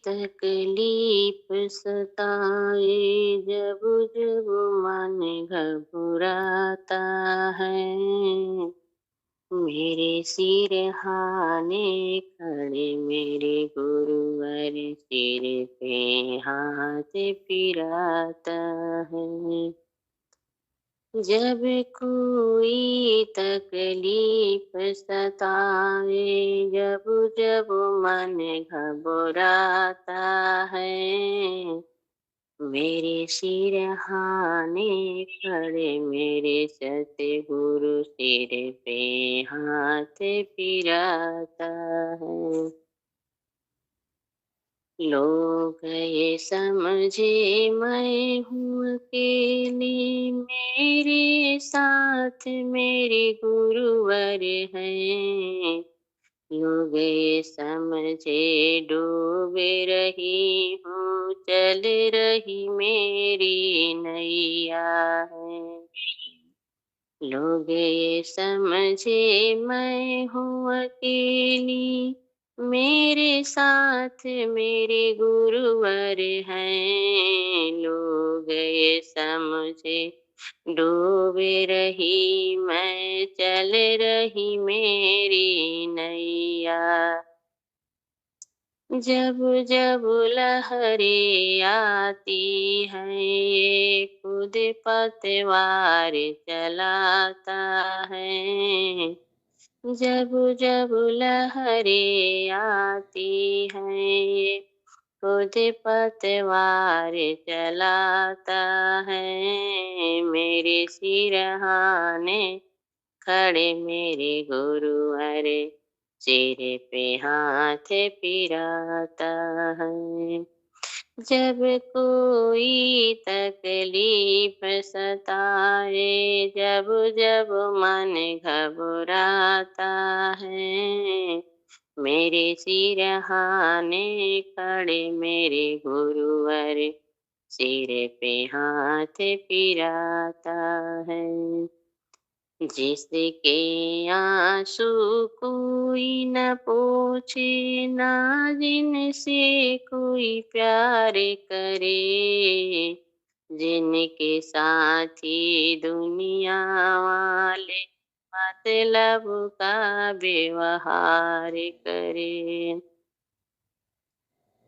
Speaker 6: तकलीफ सताए जब जब मन घबराता है मेरे सिरहाने खड़े मेरे गुरुवर सिर पे हाथ फिराता है। जब कोई तकलीफ सताए जब जब मन घबराता है मेरे सिरहाने खड़े मेरे सतगुरु सिर पे हाथ फिराता है। लोग ये समझे मैं हूँ अकेले मेरे साथ मेरे गुरुवर हैं लोग ये समझे डूबे रही हूँ, चल रही मेरी नैया है। लोग ये समझे मैं हूँ अकेली, मेरे साथ मेरे गुरुवर हैं। लोग ये समझे डूबे रही मैं, चल रही मेरी नैया। जब जब लहरें आती हैं, ये खुद पतवार चलाता है। जब जब लहरें आती हैं, ये खुद पतवार चलाता है। मेरे सिरहाने खड़े मेरे गुरुवर, सिर पे हाथ फिराता है। जब कोई तकलीफ सताए, जब जब मन घबराता है, मेरे सिरहाने खड़े मेरे गुरुवर, सिर पे हाथ फिराता है। जिसके आंसू कोई न पूछे, ना जिनसे कोई प्यार करे, जिनके साथी दुनिया वाले मतलब का व्यवहार करे।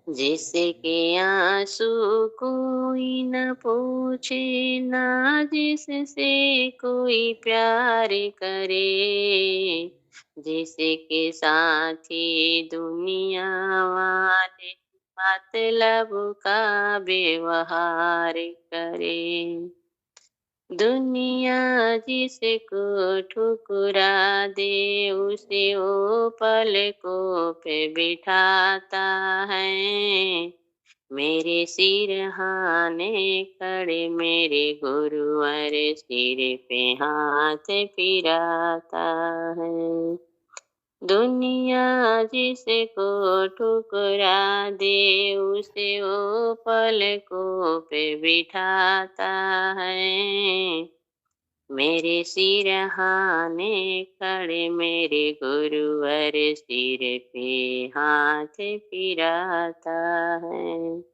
Speaker 6: जिसके आंसू कोई न पूछे, ना जिससे कोई प्यार करे, जिसके साथी दुनिया वाले मतलब का व्यवहार करे। दुनिया जिसको ठुकरा दे, उसे वो पलकों पे बिठाता है। मेरे सिरहाने खड़े मेरे गुरुवर, सिर पे हाथ फिराता है। दुनिया जिसको ठुकरा दे, उसे वो पलकों पे बिठाता है। मेरे सिरहाने खड़े मेरे गुरुवर, सिर पे हाथ फिराता है।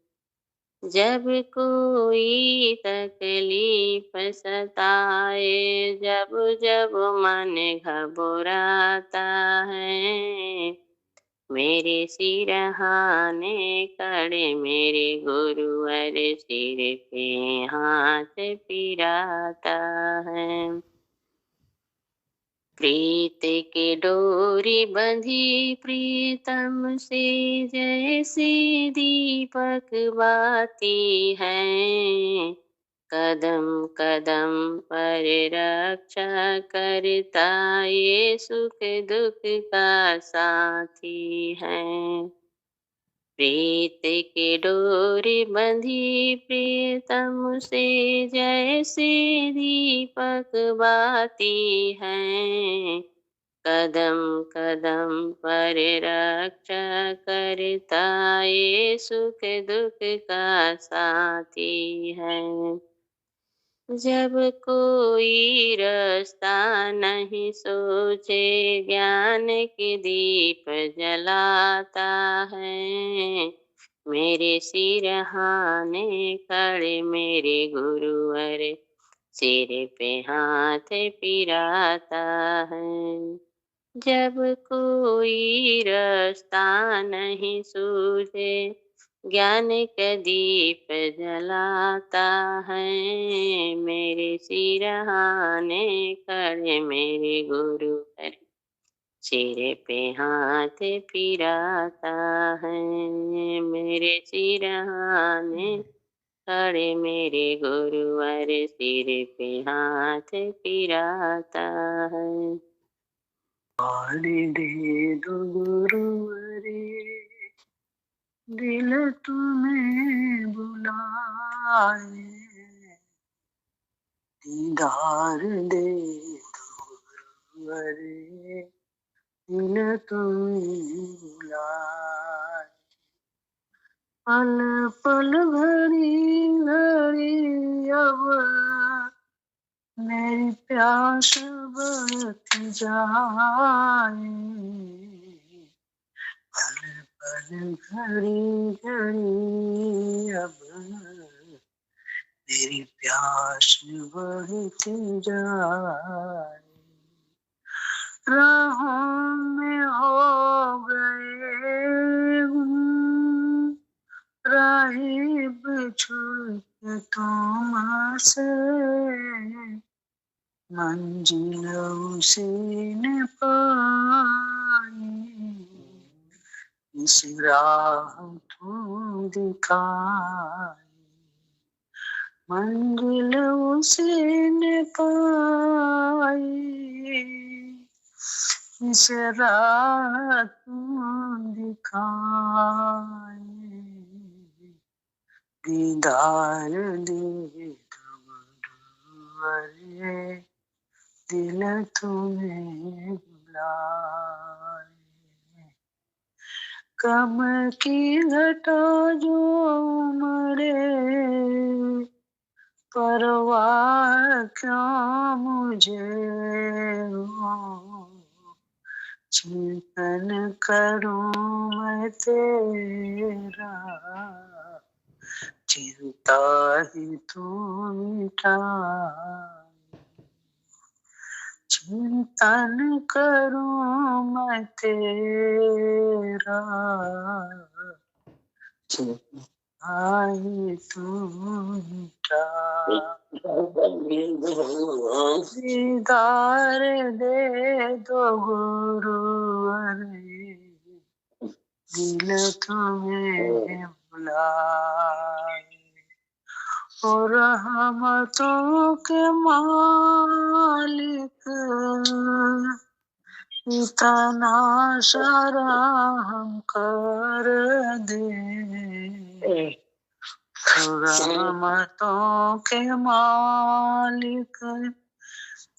Speaker 6: जब कोई तकलीफ सताए, जब जब मन घबराता है, मेरे सिरहाने खड़े मेरे गुरुवर, सिर पे हाथ फिराता है। प्रीत के डोरी बंधी प्रीतम से, जैसे दीपक बाती है। कदम कदम पर रक्षा करता, ये सुख दुख का साथी है। प्रीत के डोरी बंधी प्रीतम से, जैसे दीपक बाती है। कदम कदम पर रक्षा करता, ये सुख दुख का साथी है। जब कोई रास्ता नहीं सोचे, ज्ञान के दीप जलाता है। मेरे सिरहाने खड़े मेरे गुरुवर, सिर पे हाथ फिराता है। जब कोई रास्ता नहीं सूझे, ज्ञान का दीप जलाता है। मेरे सिरहाने खड़े मेरे गुरुवर, सिर पे हाथ फिराता है। मेरे सिरहाने खड़े मेरे गुरुवर, सिर पे हाथ फिराता है।
Speaker 8: पारी दे दो गुरुवरे, दिल तुम्हें बुलाए। दीदार दे दो गुरुवरे, दिल तुम्हें बुलाए। पल पल घड़ी घड़ी अब मेरी प्यास बढ़ती जाए। पल पल घड़ी घड़ी अब मेरी प्यास बढ़ती जाए। राहों में हो गए गुम, राही बिछुड़ के तुमसे, मंजिल उसी ने पाई, इस राह तुम दिखाई। मंजिल उसी ने पाई, इस राह तुम दिखाई। दीदार दे अरे दिल तुम्हें बुलाए। कम की घटा जो उमड़े, परवाह क्यों मुझे हो। चिंतन करूं मैं तेरा, चिंता ही तू मिटाए। चिंतन करूं मैं तेरा, चिंता ही तू मिटाए। दीदार दे दो गुरुवर, दिल तुम्हें बुलाए। और रहमतों के मालिक इतना सारा हम कर दे। रहमतों के मालिक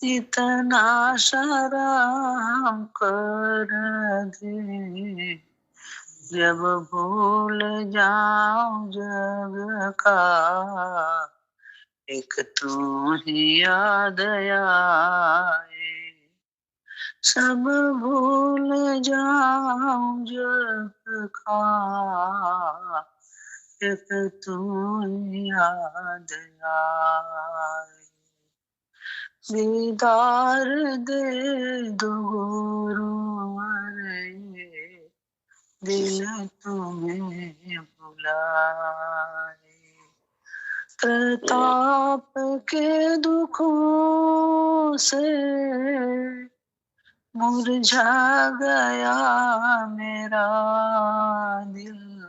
Speaker 8: इतना सारा हम कर दे। जब भूल जाऊं जग का, एक तू ही याद आए। सब भूल जाऊं जग का, एक तू ही याद आए। दीदार दे दो गुरुवर, दिल तुम्हें बुलाए। प्रताप के दुखों से मुरझा गया मेरा दिल।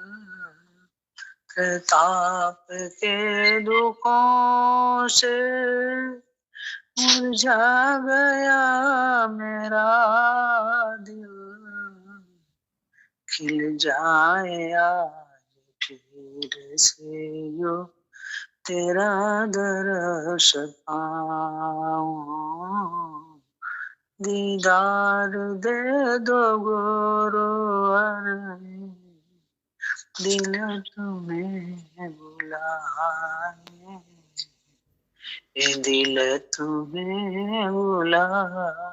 Speaker 8: प्रताप के दुखों से मुरझा गया मेरा दिल। खिल जाए आज फिर से यो तेरा दर्श पाऊं। दीदार दे दो गुरुवर, दिल तुम्हें बुलाए। दिल तुम्हें बुलाए।